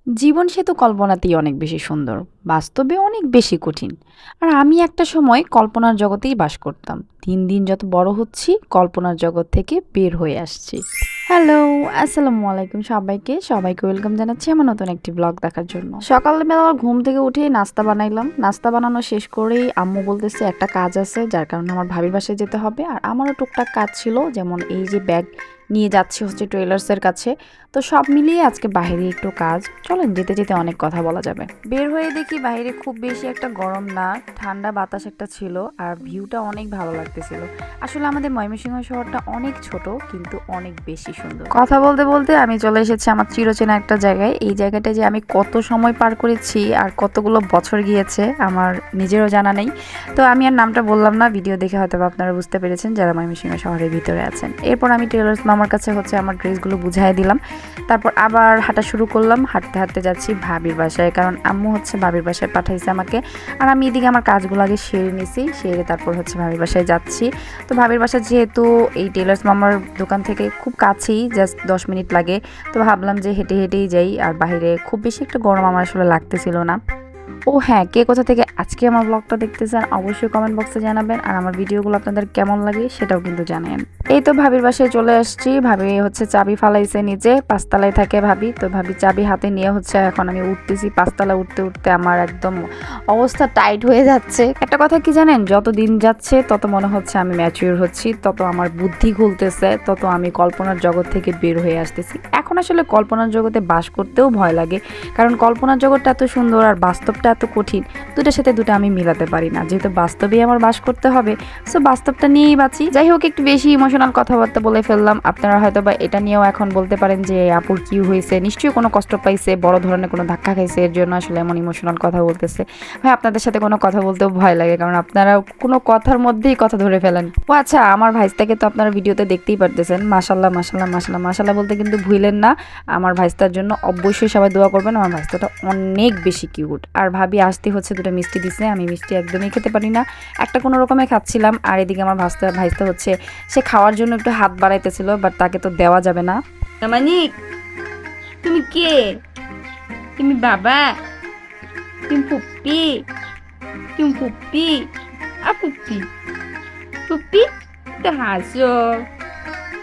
জীবন সেতু কল্পনাতেই অনেক বেশি সুন্দর, বাস্তবে অনেক বেশি কঠিন। আর আমি একটা সময় কল্পনার জগতেই বাস করতাম। দিন দিন যত বড় হচ্ছি, কল্পনার জগৎ থেকে বের হয়ে আসছি। হ্যালো, আসসালামু আলাইকুম সবাইকে। সবাইকে ওয়েলকাম জানাচ্ছি আমার নতুন একটি ব্লগ দেখার জন্য। সকালবেলা ঘুম থেকে উঠেই নাস্তা বানাইলাম। নাস্তা বানানো শেষ করেই আম্মু বলতেছে একটা কাজ আছে, যার কারণে আমার ভাবির বাসায় যেতে হবে। আর আমারও টুকটাক কাজ ছিল, যেমন এই যে ব্যাগ নিয়ে যাচ্ছি হচ্ছে ট্রেলার্সের কাছে। তো সব মিলিয়ে আজকে বাইরে একটু কাজ। চলেন যেতে যেতে অনেক কথা বলা যাবে। বের হয়ে দেখি বাইরে খুব বেশি একটা গরম না, ঠান্ডা বাতাস একটা ছিল, আর ভিউটা অনেক ভালো লাগতেছিল। আসলে আমাদের ময়মনসিংহ শহরটা অনেক ছোট কিন্তু অনেক বেশি সুন্দর। কথা বলতে বলতে আমি চলে এসেছি আমার চিরচেনা একটা জায়গায়। এই জায়গাটা যে আমি কত সময় পার করেছি আর কতগুলো বছর গিয়েছে আমার নিজেরও জানা নেই। তো আমি আর নামটা বললাম না, ভিডিও দেখে হয়তো আপনারা বুঝতে পেরেছেন যারা ময়মনসিংহ শহরের ভিতরে আছেন। এরপর আমি টেলার্স মামার কাছে হচ্ছে আমার ড্রেসগুলো বুঝাই দিলাম। তারপর আবার হাঁটা শুরু করলাম। হাঁটতে হাঁটতে যাচ্ছি ভাবির বাসায়, কারণ আম্মু হচ্ছে ভাবির বাসায় পাঠাইছে আমাকে। আর আমি এদিকে আমার কাজগুলো আগে সেরে নিছি, সেরে তারপর হচ্ছে ভাবির বাসায় যাচ্ছি। তো ভাবির বাসা যেহেতু এই টেলার্স মামার দোকান থেকে খুব কাছেই, জাস্ট 10 মিনিট লাগে। তো ভাবলাম যে হেঁটে হেঁটেই যাই। আর বাইরে খুব বেশি একটা গরম আমার আসলে লাগতেছিল না। ও হ্যাঁ, কে কোথা থেকে আজকে আমার ব্লগটা দেখতেছেন অবশ্যই কমেন্ট বক্সে জানাবেন। আর আমার ভিডিওগুলো আপনাদের কেমন লাগে সেটাও কিন্তু জানাবেন। এই তো ভাবির বাসায় চলে আসছি। ভাবি হচ্ছে চাবি ফালাইছে নিচে, পাঁচতলায় থাকে ভাবি। তো ভাবি চাবি হাতে নিয়ে হচ্ছে এখন আমি উঠতেছি। পাঁচতলা উঠতে উঠতে আমার একদম অবস্থা টাইট হয়ে যাচ্ছে। একটা কথা কি জানেন, যত দিন যাচ্ছে তত মনে হচ্ছে আমি ম্যাচিউর হচ্ছি, তত আমার বুদ্ধি খুলতেছে, তত আমি কল্পনার জগৎ থেকে বের হয়ে আসতেছি। এখন আসলে কল্পনার জগতে বাস করতেও ভয় লাগে, কারণ কল্পনার জগৎটা এত সুন্দর আর বাস্তবটা এত কঠিন। দুটার সাথে দুটো আমি মিলাতে পারি না, যেহেতু বাস্তবেই আমার বাস করতে হবে। সো বাস্তবটা নিয়েই বাঁচি। যাই হোক, একটু বেশি ইমোশনাল কথাবার্তা বলে ফেললাম। আপনারা হয়তো বা এটা নিয়েও এখন বলতে পারেন যে আপুর কি হয়েছে, নিশ্চয়ই কোনো কষ্ট পাইছে, বড় ধরনের কোনো ধাক্কা খাইছে, এর জন্য আসলে এমন ইমোশনাল কথা বলতেছে। ভাই, আপনাদের সাথে কোনো কথা বলতেও ভয় লাগে, কারণ আপনারা কোনো কথার মধ্যেই কথা ধরে ফেলেন। ও আচ্ছা, আমার ভাইস্তাকে তো আপনারা ভিডিওতে দেখতেই পারতেছেন। মাশাল্লাহ মাশাল্লাহ মাশাল্লাহ মাশাল্লাহ বলতে কিন্তু ভুলেন না। আমার ভাইস্তার জন্য অবশ্যই সবাই দোয়া করবেন। আমার ভাইস্তাটা অনেক বেশি কিউট। আর ভাবি আসতে হচ্ছে দুটো মিষ্টি দিছে। আমি মিষ্টি একদমই খেতে পারি না, একটা কোনো রকমে খাচ্ছিলাম। আর এদিকে আমার ভাইস্তা হচ্ছে সে খাওয়ার জন্য একটু হাত বাড়াইতেছিল, বাট তাকে তো দেওয়া যাবে না। মানিক, তুমি কে? তুমি বাবা? তুমি পুপ্পি? তুমি পুপ্পি? পুপ্পি? পুপ্পি? তা হাসো,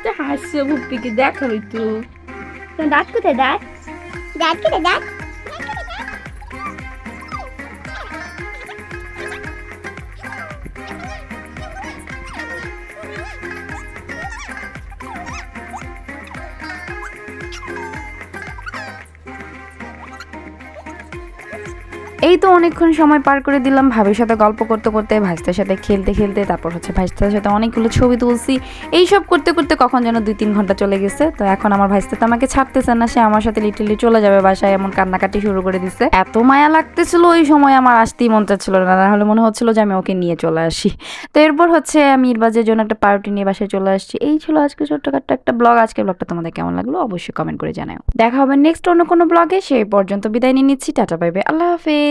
তা হাসো, পুপ্পিকে দেখো একটু। তোমার দাঁত কোথায়? দাঁত দাঁত কোথায়? দাঁত এই তো অনেকক্ষণ সময় পার করে দিলাম ভাবির সাথে গল্প করতে করতে, ভাইস্তার সাথে খেলতে খেলতে, তারপর হচ্ছে ভাইস্তার সাথে অনেকগুলো ছবি তুলছি। এইসব করতে করতে কখন যেন 2-3 ঘন্টা চলে গেছে। তো এখন আমার ভাইস্তা তো আমাকে ছাড়তেছে না, সে আমার সাথে লিটারলি চলে যাবে বাসায়, এমন কান্নাকাটি শুরু করে দিচ্ছে। এত মায়া লাগতেছিল ওই সময়, আমার আসতেই মন চাচ্ছিল না, নাহলে মনে হচ্ছিল যে আমি ওকে নিয়ে চলে আসি। তো এরপর হচ্ছে আমি ইরবাজের জন্য একটা পাউরুটি নিয়ে বাসায় চলে আসছি। এই ছিল আজকে ছোট্টখাট্ট একটা ব্লগ। আজকে ব্লগটা তোমাদের কেমন লাগলো অবশ্যই কমেন্ট করে জানাও। দেখা হবে নেক্সট অন্য কোনো ব্লগে। সেই পর্যন্ত বিদায় নিয়ে নিচ্ছি। টাটা, বাই বাই, আল্লাহ হাফেজ।